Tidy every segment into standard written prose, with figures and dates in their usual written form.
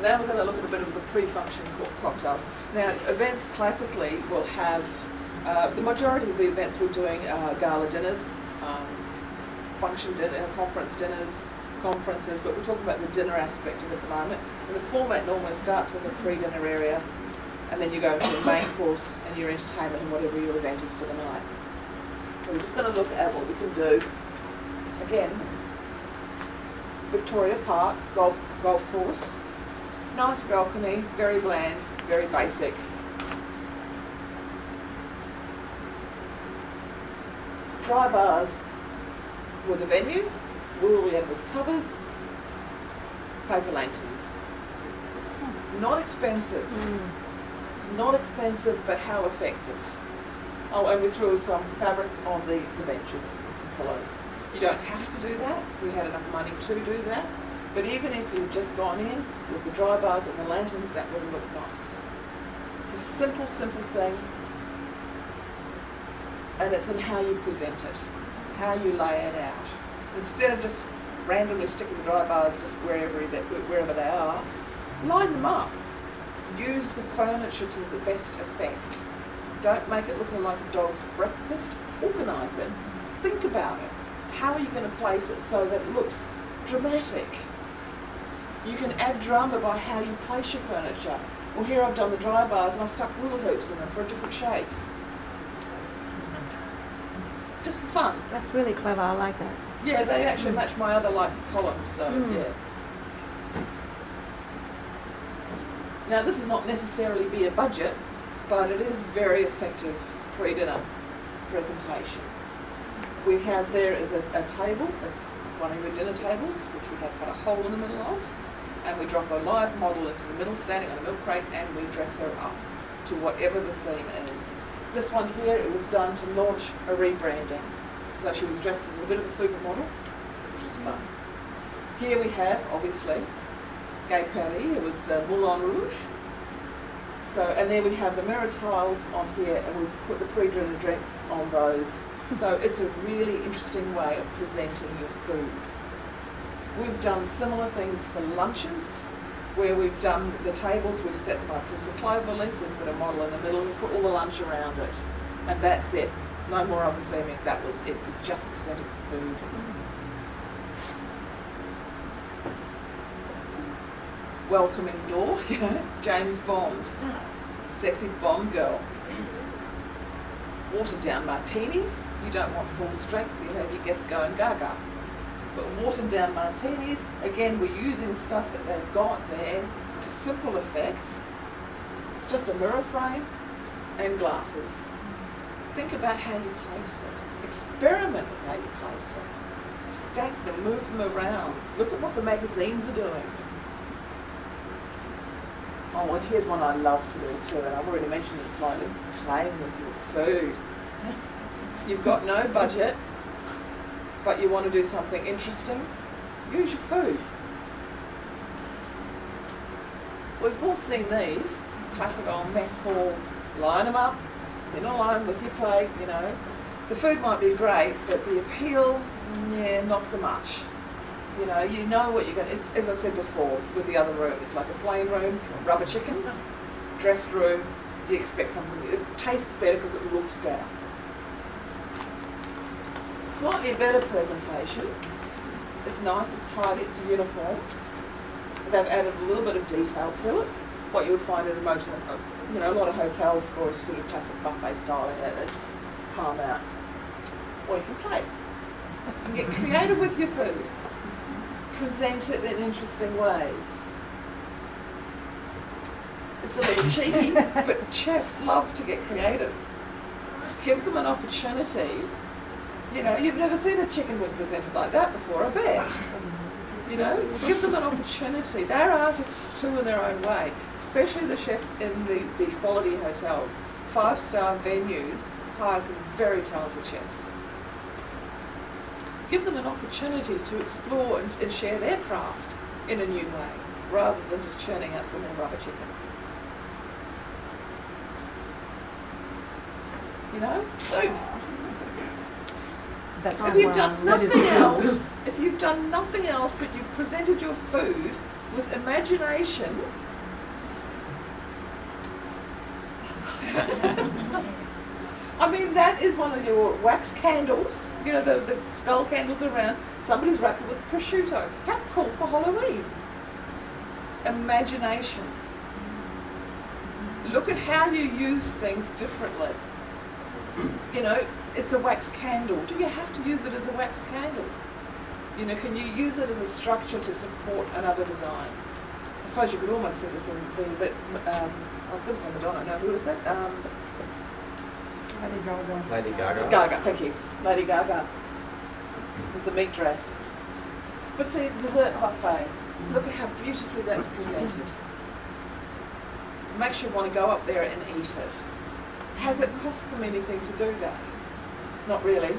Now we're going to look at a bit of the pre-function cocktails. Now, events classically will have, the majority of the events we're doing are gala dinners, function dinner, conference dinners, conferences, but we're talking about the dinner aspect of it at the moment. And the format normally starts with a pre-dinner area, and then you go into the main course and your entertainment and whatever your event is for the night. So we're just going to look at what we can do. Again, Victoria Park, golf course. Nice balcony, very bland, very basic. Dry bars with the venues, woolly apples covers, paper lanterns. Not expensive. Not expensive, but how effective. Oh, and we threw some fabric on the benches and some pillows. You don't have to do that. We had enough money to do that. But even if you'd just gone in with the dry bars and the lanterns, that would look nice. It's a simple thing. And it's in how you present it, how you lay it out. Instead of just randomly sticking the dry bars just wherever they are, line them up. Use the furniture to the best effect. Don't make it look like a dog's breakfast. Organise it. Think about it. How are you going to place it so that it looks dramatic? You can add drama by how you place your furniture. Well, here I've done the dry bars and I've stuck hula hoops in them for a different shape. Just for fun. That's really clever, I like that. Yeah, they actually match my other columns, so yeah. Now this is not necessarily be a budget, but it is very effective pre-dinner presentation. We have there is a table, it's one of your dinner tables, which we have got a hole in the middle of, and we drop a live model into the middle standing on a milk crate and we dress her up to whatever the theme is. This one here, it was done to launch a rebranding. So she was dressed as a bit of a supermodel, which was fun. Here we have, obviously, Gay Patty, it was the Moulin Rouge. So, and then we have the mirror tiles on here and we put the pre-dinner drinks on those. So it's a really interesting way of presenting your food. We've done similar things for lunches, where we've done the tables, we've set them up with a clover leaf, we've put a model in the middle, we put all the lunch around it. And that's it. No more other theming, that was it. We just presented the food. Welcoming door, James Bond, sexy Bond girl. Watered down martinis, you don't want full strength, you'll have your guests going gaga. But watered down martinis, again we're using stuff that they've got there to simple effect. It's just a mirror frame and glasses. Think about how you place it. Experiment with how you place it. Stack them, move them around. Look at what the magazines are doing. Oh, and here's one I love to do too, and I've already mentioned it slightly. Playing with your food. You've got no budget, but you want to do something interesting, use your food. We've all seen these, classic old mess hall, line them up, in a line with your plate, The food might be great, but the appeal, not so much. You know what you're going to, as I said before, with the other room, it's like a plain room, rubber chicken, dressed room, you expect something, it tastes better because it looks better. Slightly better presentation. It's nice, it's tidy, it's uniform. They've added a little bit of detail to it. What you would find in a motel, a lot of hotels for sort of classic buffet style at Palm Out. Or you can play. And get creative with your food. Present it in interesting ways. It's a little cheeky, but chefs love to get creative. Give them an opportunity. You've never seen a chicken wing presented like that before, I bet. Give them an opportunity. They're artists too in their own way, especially the chefs in the quality hotels. 5-star venues hire some very talented chefs. Give them an opportunity to explore and share their craft in a new way, rather than just churning out some more rubber chicken. Soup. That's If you've done that is nothing true. else, if you've done nothing else but you've presented your food with imagination, I mean, that is one of your wax candles, you know, the skull candles around, somebody's wrapped it with prosciutto. How cool for Halloween. Imagination. Look at how you use things differently. You know, it's a wax candle. Do you have to use it as a wax candle? You know, can you use it as a structure to support another design? I suppose you could almost see this one being a bit, I was going to say Madonna, no, who was it? Lady Gaga. Lady Gaga. Gaga, thank you. Lady Gaga. With the meat dress. But see, dessert buffet. Look at how beautifully that's presented. It makes you want to go up there and eat it. Has it cost them anything to do that? Not really,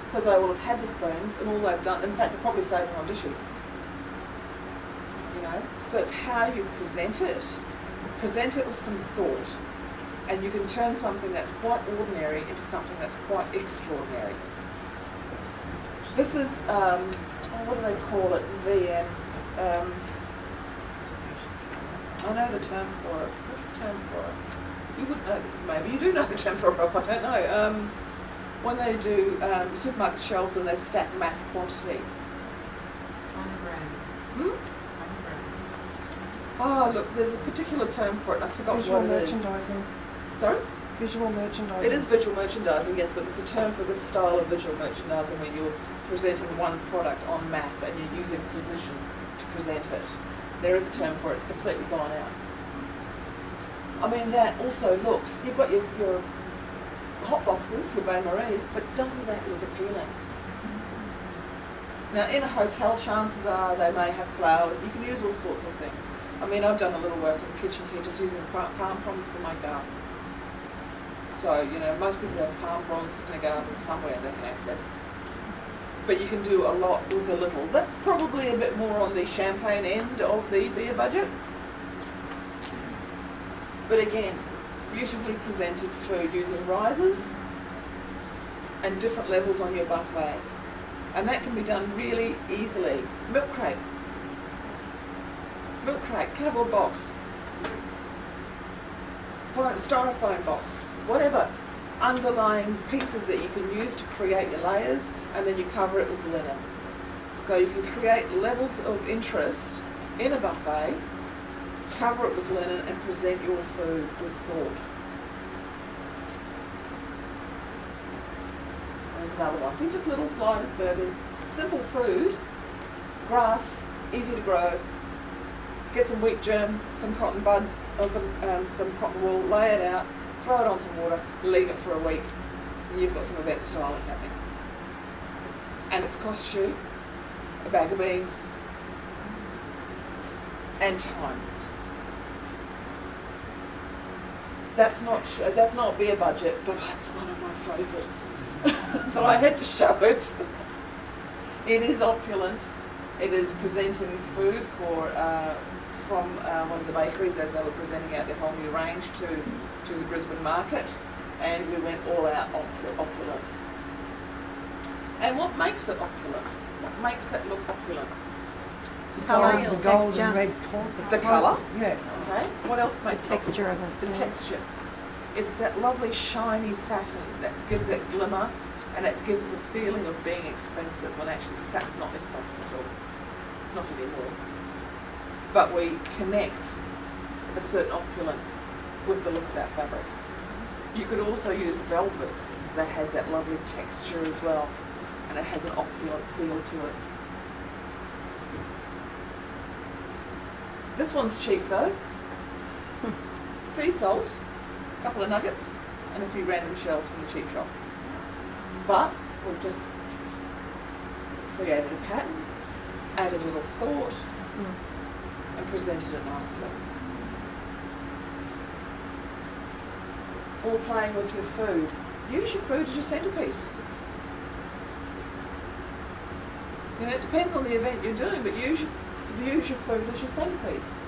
because they will have had the spoons and all they've done, in fact, they're probably saving on dishes. You know? So it's how you present it with some thought, and you can turn something that's quite ordinary into something that's quite extraordinary. This is, what do they call it? VM. I know the term for it. What's the term for it? You would know, maybe you do know the term for it, I don't know. When they do supermarket shelves and they stack mass quantity. Hmm? Oh, look, there's a particular term for it, I forgot Visual what it is. merchandising. Sorry? Visual merchandising. It is visual merchandising, yes, but there's a term for this style of visual merchandising when you're presenting one product en masse and you're using precision to present it. There is a term for it, it's completely gone out. I mean, that also looks, you've got your hot boxes, your Bain Marie's, but doesn't that look appealing? Now, in a hotel, chances are they may have flowers. You can use all sorts of things. I mean, I've done a little work in the kitchen here just using palm fronds for my garden. So, you know, most people have palm fronds in a garden somewhere they can access. But you can do a lot with a little. That's probably a bit more on the champagne end of the beer budget. But again, beautifully presented food using risers and different levels on your buffet. And that can be done really easily. Milk crate, cardboard box, styrofoam box, whatever. Underlying pieces that you can use to create your layers, and then you cover it with linen. So you can create levels of interest in a buffet, cover it with linen, and present your food with thought. There's another one. See, just little sliders, burgers, simple food, grass, easy to grow. Get some wheat germ, some cotton bud, or some cotton wool, lay it out, throw it on some water, leave it for a week, and you've got some event styling happening. And it's cost you a bag of beans and time. That's not beer budget, but that's one of my favourites. So I had to show it. It is opulent. It is presenting food from one of the bakeries as they were presenting out their whole new range to the Brisbane market, and we went all out opulent. And what makes it opulent? What makes it look opulent? Colour, Material, the gold texture. and red colour. The colour? Yeah. Okay. What else The makes it texture of opulent? it. The yeah. texture. It's that lovely shiny satin that gives that glimmer, and it gives a feeling of being expensive when actually satin's not expensive at all. Not anymore. But we connect a certain opulence with the look of that fabric. You could also use velvet that has that lovely texture as well, and it has an opulent feel to it. This one's cheap though. Sea salt, a couple of nuggets, and a few random shells from the cheap shop. But we've just created a pattern, added a little thought, and presented it nicely. Or playing with your food. Use your food as your centrepiece. You know, it depends on the event you're doing, but use your food as your centrepiece.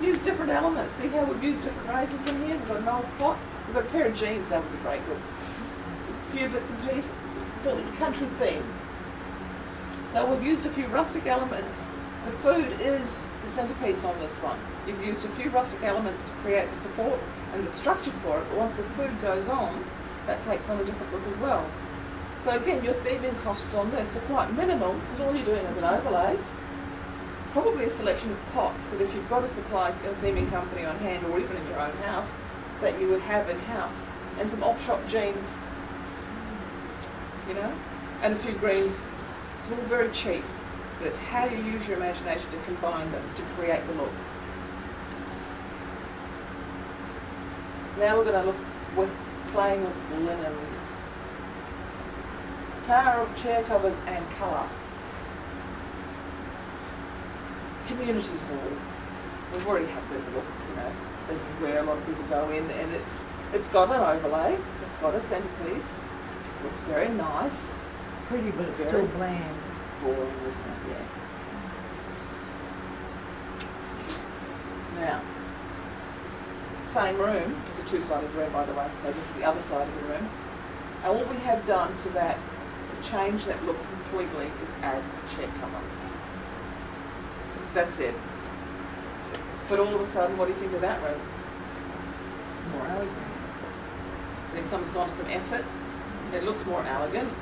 Use different elements. See how we've used different razors in here? We've got an old pot, We've got a pair of jeans, that was a great look. A few bits and pieces, country theme. So we've used a few rustic elements. The food is the centrepiece on this one. You've used a few rustic elements to create the support and the structure for it, but once the food goes on, that takes on a different look as well. So again, your theming costs on this are quite minimal, because all you're doing is an overlay. Probably a selection of pots that if you've got a supply a theming company on hand, or even in your own house, that you would have in-house, and some op-shop jeans, you know, and a few greens. It's all very cheap, but it's how you use your imagination to combine them to create the look. Now we're going to look with playing with linens. Power of chair covers and colour. Community hall. We've already had a bit of a look, you know. This is where a lot of people go in, and it's got an overlay. It's got a centrepiece. Looks very nice. Pretty, but it's Very still bland. Boring, isn't it? Yeah. Now, same room. It's a two-sided room, by the way, so this is the other side of the room. And all we have done to that, to change that look completely, is add a chair cover. That's it. But all of a sudden, what do you think of that room? More elegant. I think someone's gone to some effort. It looks more elegant.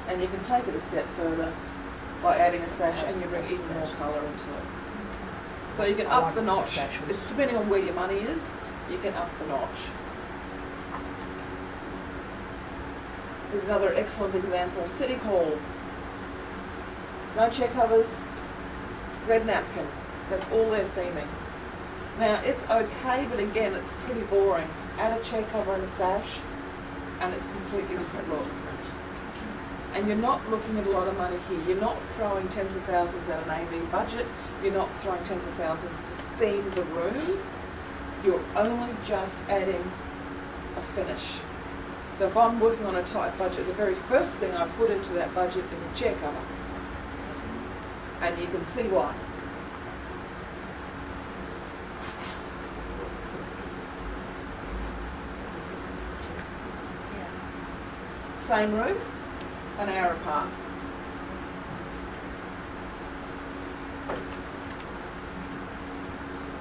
And you can take it a step further by adding a sash, and you bring even more colour into it. So you can I up like the the notch. sashes. Depending on where your money is, you can up the notch. Here's another excellent example. City Hall. No chair covers, red napkin. That's all their theming. Now it's okay, but again, it's pretty boring. Add a chair cover and a sash, and it's a completely different look. And you're not looking at a lot of money here. You're not throwing tens of thousands at an AV budget. You're not throwing tens of thousands to theme the room. You're only just adding a finish. So if I'm working on a tight budget, the very first thing I put into that budget is a chair cover. And you can see why. Same room, an hour apart.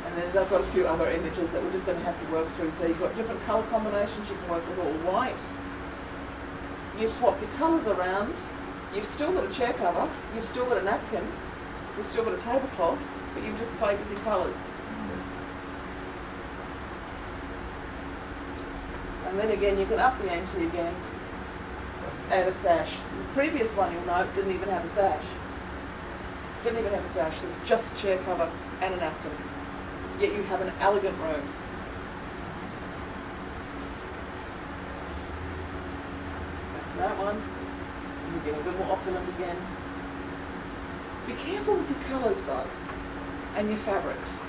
And then I've got a few other images that we're just going to have to work through. So you've got different colour combinations. You can work with all white. You swap your colours around. You've still got a chair cover. You've still got a napkin. You've still got a tablecloth, but you've just played with your colours. And then again, you can up the ante again. Add a sash. The previous one, you'll note, didn't even have a sash. Didn't even have a sash. It was just a chair cover and a napkin. Yet you have an elegant room. Back to that one. You're getting a bit more opulent again. Be careful with your colours though, and your fabrics.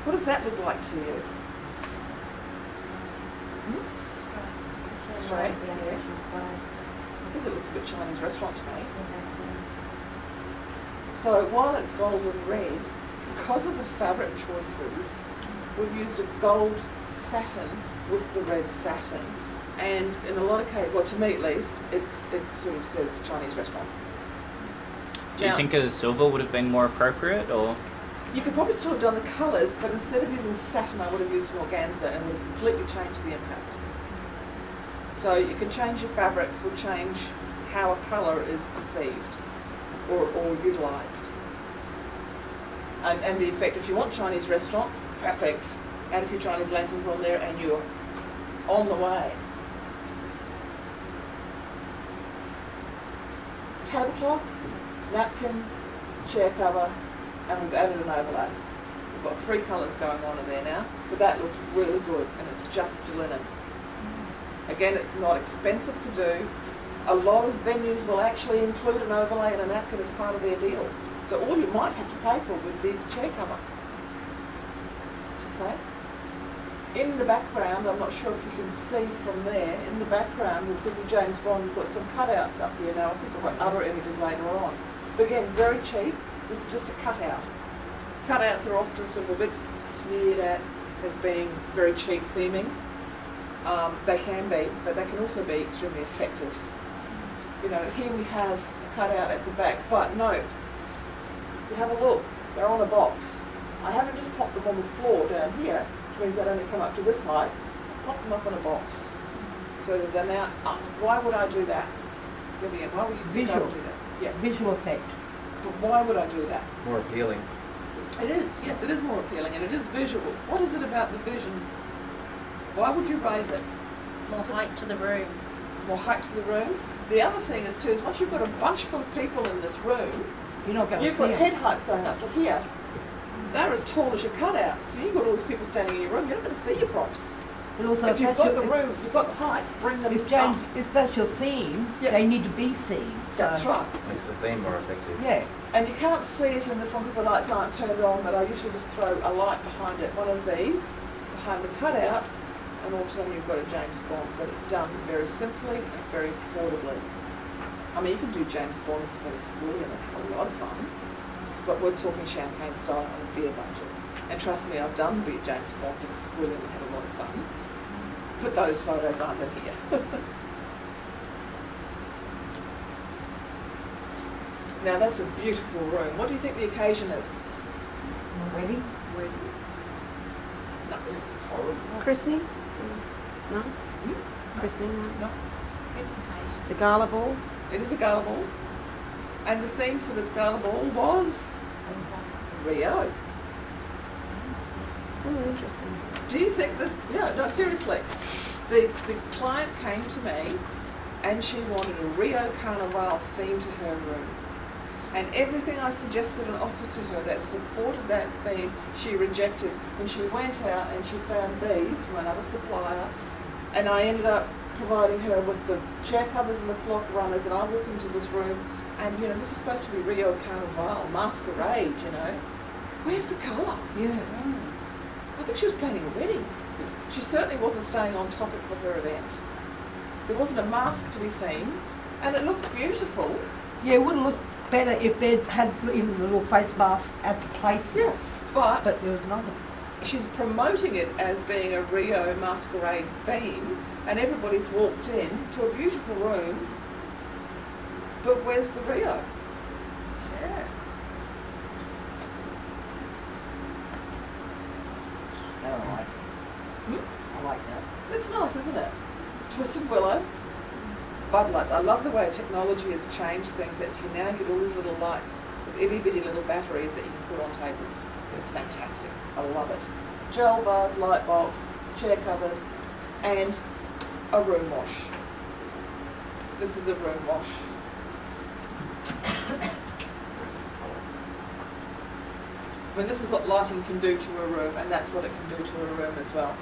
What does that look like to you? Straight, yeah. I think it looks a bit Chinese restaurant to me. So while it's gold and red, because of the fabric choices, we've used a gold satin with the red satin. And in a lot of cases, well, to me at least, it sort of says Chinese restaurant. Do you think a silver would have been more appropriate, or? You could probably still have done the colours, but instead of using satin, I would have used an organza and would have completely changed the impact. So you can change your fabrics, will change how a colour is perceived or utilised. And the effect, if you want Chinese restaurant, perfect. Add a few Chinese lanterns on there and you're on the way. Tablecloth, napkin, chair cover, and we've added an overlay. We've got 3 colours going on in there now, but that looks really good, and it's just your linen. Again, it's not expensive to do. A lot of venues will actually include an overlay and a napkin as part of their deal. So all you might have to pay for would be the chair cover. Okay? In the background, I'm not sure if you can see from there, in the background, because of James Bond, we've got some cutouts up here now. I think I've got other images later on. But again, very cheap. This is just a cutout. Cutouts are often sort of a bit sneered at as being very cheap theming. They can be, but they can also be extremely effective. You know, here we have a cutout at the back, but no, you have a look, they're on a box. I haven't just popped them on the floor down here, which means they only come up to this height. Pop them up on a box, so that they're now up. Why would I do that? Vivian, why would you think I would do that? Yeah, Visual effect. but why would I do that? More appealing. It is, yes, it is more appealing and it is visual. What is it about the vision? Why would you raise it? More height to the room. More height to the room? The other thing is too, is once you've got a bunch full of people in this room, You're not going to you've see got it. head heights going up to here. They're as tall as your cutouts. You've got all these people standing in your room, you're not going to see your props. But also, If you've that's got your, the room, you've got the height, bring them if, James, up. if that's your theme, Yeah. they need to be seen. So, That's right. Makes the theme more effective. Yeah. And you can't see it in this one because the lights aren't turned on, but I usually just throw a light behind it, one of these, behind the cutout, and all of a sudden you've got a James Bond, but it's done very simply and very affordably. I mean, you can do James Bond and spend a schoolie and have a lot of fun, but we're talking champagne style on a beer budget. And trust me, I've done James Bond as a schoolie and had a lot of fun, but those photos aren't in here. Now that's a beautiful room. What do you think the occasion is? Ready? No. Christening? No? Hmm? Christening, no? No. Presentation. The gala ball? It is a gala ball. And the theme for this gala ball was Rio. Oh, interesting. Do you think this, yeah, no, seriously. The client came to me and she wanted a Rio Carnival theme to her room. And everything I suggested and offered to her that supported that theme, she rejected. When she went out and she found these from another supplier, and I ended up providing her with the chair covers and the flock runners, and I walk into this room, and you know, this is supposed to be Rio Carnival, masquerade, you know. Where's the colour? Yeah. I think she was planning a wedding. She certainly wasn't staying on topic for her event. There wasn't a mask to be seen, and it looked beautiful. Yeah, it would have looked better if they'd had even a little face mask at the placements. Yes, but But there was nothing. she's promoting it as being a Rio masquerade theme, and everybody's walked in to a beautiful room, but where's the Rio? Yeah. They're all right. I like that. It's nice, isn't it? Twisted willow, bud lights. I love the way technology has changed things, that you can now get all these little lights with itty bitty little batteries that you can put on tables. It's fantastic. I love it. Gel bars, light bulbs, chair covers, and a room wash. This is a room wash. I mean, this is what lighting can do to a room, and that's what it can do to a room as well.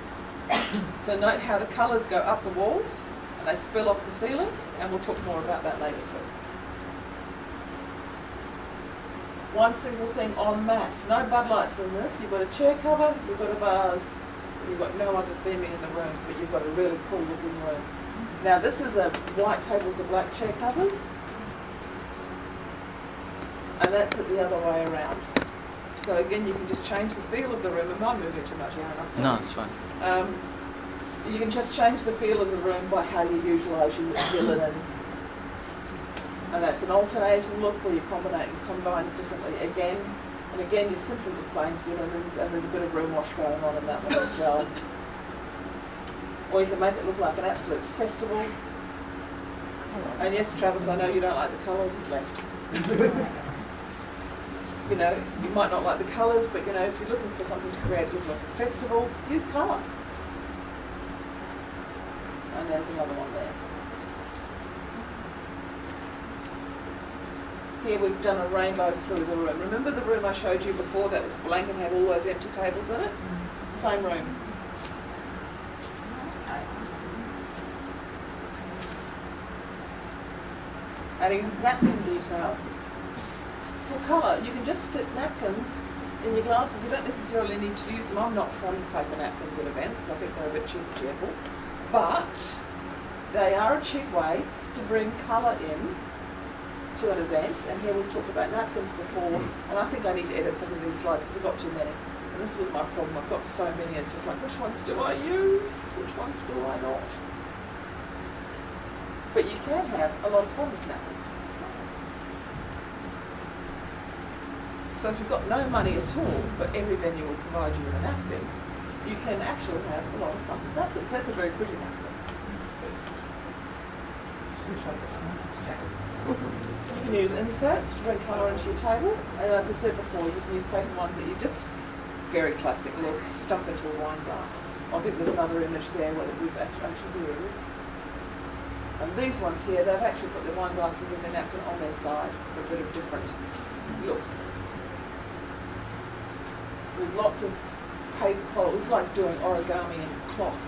So note how the colours go up the walls and they spill off the ceiling, and we'll talk more about that later too. One single thing en masse, no bud lights in this. You've got a chair cover, you've got a vase, you've got no other theming in the room, but you've got a really cool looking room. Now this is a white table with the black chair covers, and that's it the other way around. So again, you can just change the feel of the room. Am I moving too much, Aaron? I'm sorry. No, it's fine. You can just change the feel of the room by how you utilise your linens. And that's an alternating look where you combine it differently again. And again, you're simply displaying your linens, and there's a bit of room wash going on in that one as well. Or you can make it look like an absolute festival. And yes, Travis, I know you don't like the colour, he's left. You know, you might not like the colours, but you know, if you're looking for something to create look like a festival, use colour. And there's another one there. Here we've done a rainbow through the room. Remember the room I showed you before that was blank and had all those empty tables in it? Same room. Adding this napkin detail. For colour, you can just stick napkins in your glasses. You don't necessarily need to use them. I'm not fond of paper napkins at events. I think they're a bit cheap and careful. But they are a cheap way to bring colour in to an event. And here we've talked about napkins before. And I think I need to edit some of these slides because I've got too many. And this was my problem. I've got so many. It's just like, which ones do I use? Which ones do I not? But you can have a lot of fun with napkins. So if you've got no money at all, but every venue will provide you with a napkin, you can actually have a lot of fun with napkins. That's a very pretty napkin. You can use inserts to bring colour into your table, and as I said before, you can use paper ones that you just very classic look, stuff into a wine glass. I think there's another image there where we've actually here it is. And these ones here, they've actually put their wine glasses with their napkin on their side for a bit of different look. There's lots of paper fold. It's like doing origami in cloth.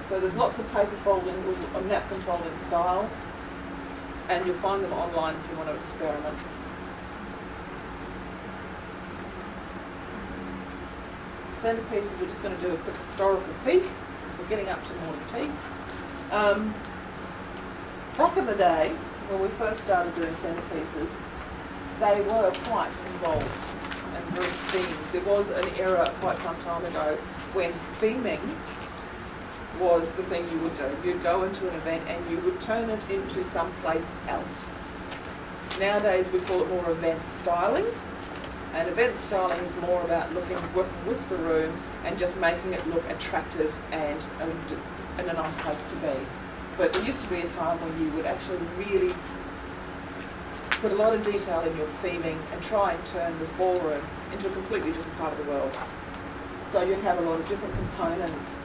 So there's lots of paper folding or napkin folding styles, and you'll find them online if you want to experiment. Centerpieces, we're just going to do a quick historical peek as we're getting up to morning tea. Back in the day, when we first started doing centerpieces, they were quite involved and very themed. There was an era quite some time ago when theming was the thing you would do. You'd go into an event and you would turn it into someplace else. Nowadays we call it more event styling, and event styling is more about working with the room and just making it look attractive and a nice place to be. But there used to be a time when you would actually really put a lot of detail in your theming and try and turn this ballroom into a completely different part of the world. So you'd have a lot of different components.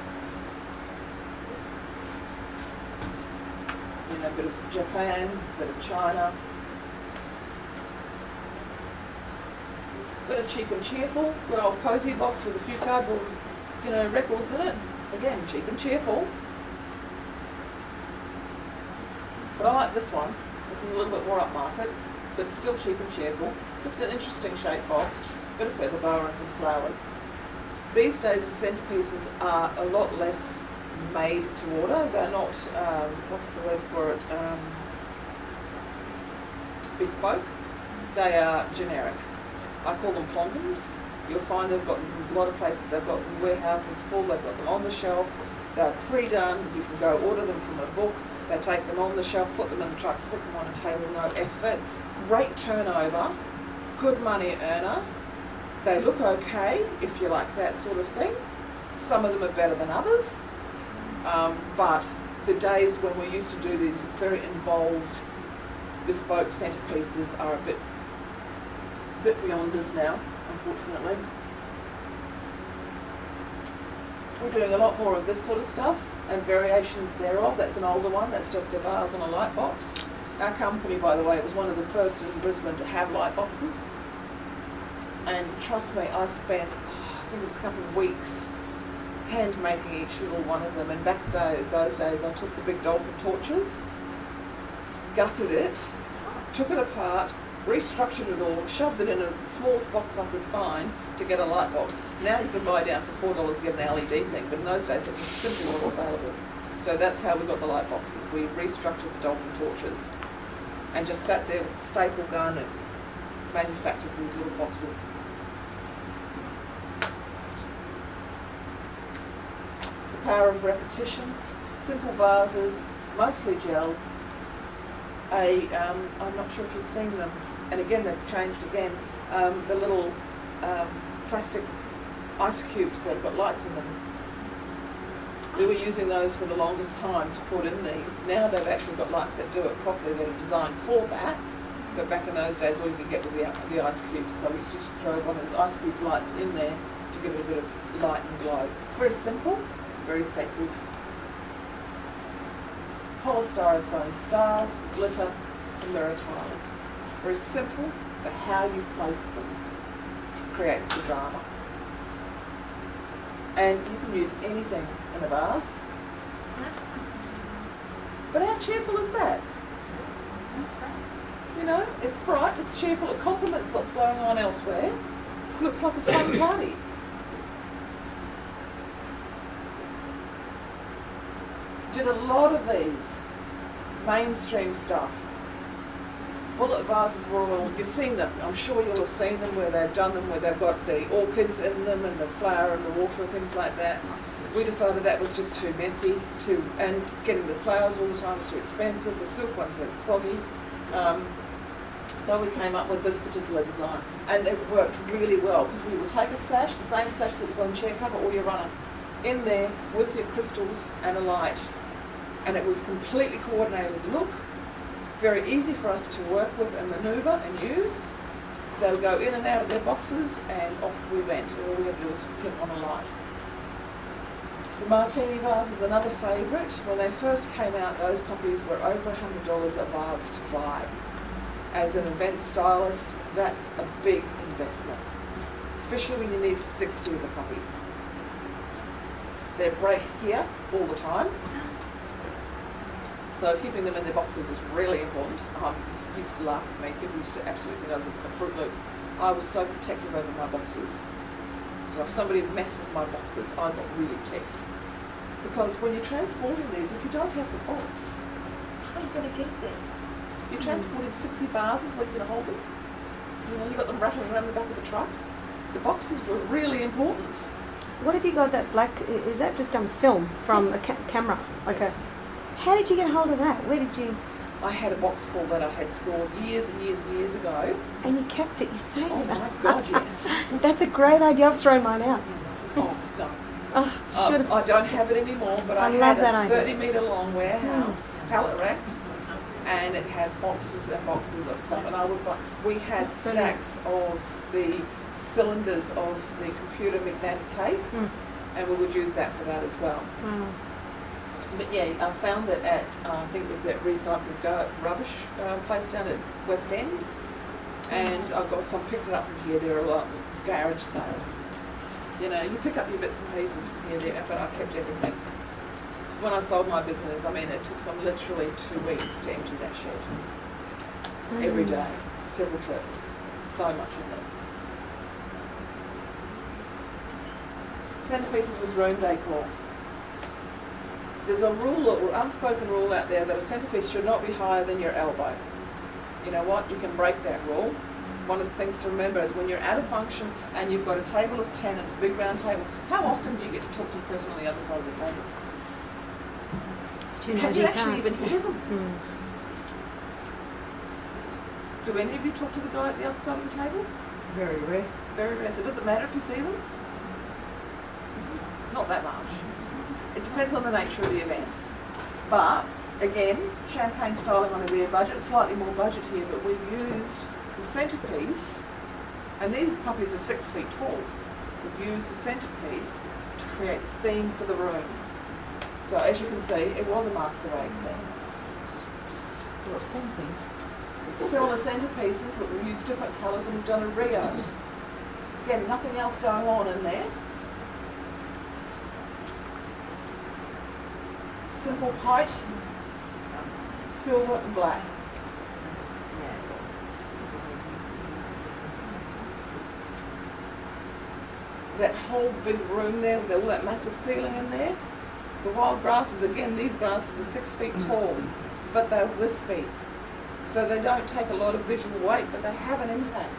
You know, a bit of Japan, a bit of China. Bit of cheap and cheerful, good old posy box with a few cardboard, records in it. Again, cheap and cheerful. But I like this one. This is a little bit more upmarket, but still cheap and cheerful. Just an interesting shaped box, bit of feather boa and some flowers. These days the centerpieces are a lot less made to order. They're not, what's the word for it, bespoke. They are generic. I call them plonkums. You'll find they've got a lot of places, they've got warehouses full, they've got them on the shelf, they're pre-done, you can go order them from a book, they take them on the shelf, put them in the truck, stick them on a table, no effort. Great turnover, good money earner. They look okay if you like that sort of thing. Some of them are better than others, but the days when we used to do these very involved bespoke centerpieces are a bit beyond us now, unfortunately. We're doing a lot more of this sort of stuff and variations thereof. That's an older one, that's just a vase on a light box. Our company, by the way, was one of the first in Brisbane to have light boxes. And trust me, I spent, I think it was a couple of weeks hand making each little one of them. And back those days I took the big dolphin torches, gutted it, took it apart, restructured it all, shoved it in the smallest box I could find to get a light box. Now you can buy down for $4 to get an LED thing, but in those days it just simply wasn't available. So that's how we got the light boxes. We restructured the dolphin torches and just sat there with a staple gun and manufactured these little boxes. The power of repetition, simple vases, mostly gel. I'm not sure if you've seen them, and again they've changed again, the little plastic ice cubes that have got lights in them. We were using those for the longest time to put in these. Now they've actually got lights that do it properly, that are designed for that, but back in those days all you could get was the ice cubes, so we used to just throw one of those ice cube lights in there to give it a bit of light and glow. It's very simple, very effective. Polystyrofoam stars, glitter, some mirror tiles. Very simple, but how you place them creates the drama. And you can use anything in a vase. But how cheerful is that? You know, it's bright, it's cheerful, it complements what's going on elsewhere. It looks like a fun party. Did a lot of these mainstream stuff. Bullet vases were all, you've seen them, I'm sure you'll have seen them where they've done them, where they've got the orchids in them and the flower and the water and things like that. We decided that was just too messy, and getting the flowers all the time was too expensive. The silk ones went soggy. So we came up with this particular design, and it worked really well because we would take a sash, the same sash that was on the chair cover or your runner, in there with your crystals and a light, and it was a completely coordinated look, very easy for us to work with and manoeuvre and use. They would go in and out of their boxes, and off we went. All we had to do was flip on a light. The martini vase is another favourite. When they first came out, those puppies were over $100 a vase to buy. As an event stylist, that's a big investment, especially when you need 60 of the puppies. They break here all the time, so keeping them in their boxes is really important. Used to laugh at me. People used to absolutely think I was a Fruit Loop. I was so protective over my boxes. So if somebody messed with my boxes, I got really ticked. Because when you're transporting these, if you don't have the box, how are you going to get it there? You're transporting 60 vases, where are you going to hold them? You know, you got them rattling around the back of the truck. The boxes were really important. What have you got that black, is that just on film from Yes. a camera? Okay. Yes. How did you get hold of that? Where did you, I had a box full that I had scored years and years and years ago. and you kept it, you saved Oh it. my God, yes. That's a great idea. I've thrown mine out. Oh, no. Oh, should have. I don't have it anymore, but I I love had that a idea. 30-metre long warehouse, pallet racked, and it had boxes and boxes of stuff. And I would buy, we had Brilliant. stacks of the cylinders of the computer magnetic tape, and we would use that for that as well. Wow. But yeah, I found it at, I think it was that recycled rubbish place down at West End, and I got some, picked it up from here. There are a lot of garage sales. You know, you pick up your bits and pieces from here, there, but I kept everything. So when I sold my business, I mean, it took them literally 2 weeks to empty that shed. Every day, several trips, so much in it. Centerpieces is room decor. There's a rule, or unspoken rule out there that a centerpiece should not be higher than your elbow. You know what? You can break that rule. One of the things to remember is when you're at a function and you've got a table of 10 and it's a big round table, how often do you get to talk to the person on the other side of the table? It's too Can noisy, you you actually can't. even hear them? Mm. Do any of you talk to the guy at the other side of the table? Very rare. Very rare. So does it matter if you see them? Not that much. It depends on the nature of the event. But, again, champagne styling on a rear budget, slightly more budget here, but we've used the centrepiece, and these puppies are 6 feet tall. We've used the centrepiece to create the theme for the rooms. So as you can see, it was a masquerade theme. Well, something. Similar centerpieces, but we've used different colours and we've done a Rio. Again, nothing else going on in there. Simple height, silver and black. That whole big room there with all that massive ceiling in there. The wild grasses, again, these grasses are 6 feet tall, but they're wispy. So they don't take a lot of visual weight, but they have an impact.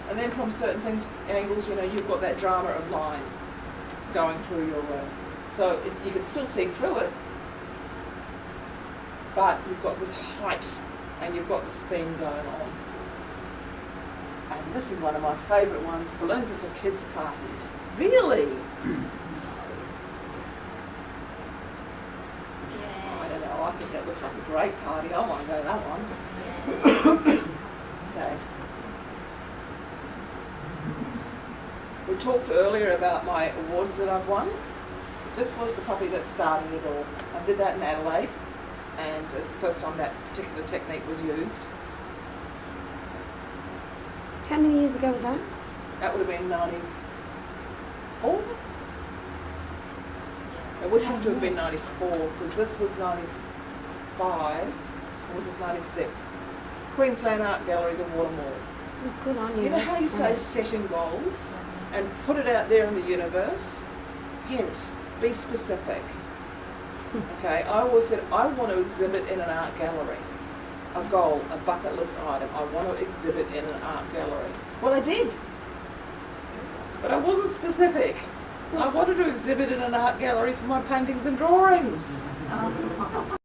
And then from certain angles, you know, you've got that drama of line going through your room. So you can still see through it, but you've got this height and you've got this theme going on. And this is one of my favourite ones. Balloons are for kids' parties. Really? I don't know. I think that looks like a great party. I want to go to that one. Okay. We talked earlier about my awards that I've won. This was the puppy that started it all. I did that in Adelaide, and it's the first time that particular technique was used. How many years ago was that? That would have been 94. It would have to have been 94 because this was 95, or was this 96? Queensland Art Gallery, the Watermall. Oh, good on you. You know how you That's say great. setting goals and put it out there in the universe? Hint, be specific. Okay, I always said, I want to exhibit in an art gallery. A goal, a bucket list item, I want to exhibit in an art gallery. Well, I did. But I wasn't specific. I wanted to exhibit in an art gallery for my paintings and drawings.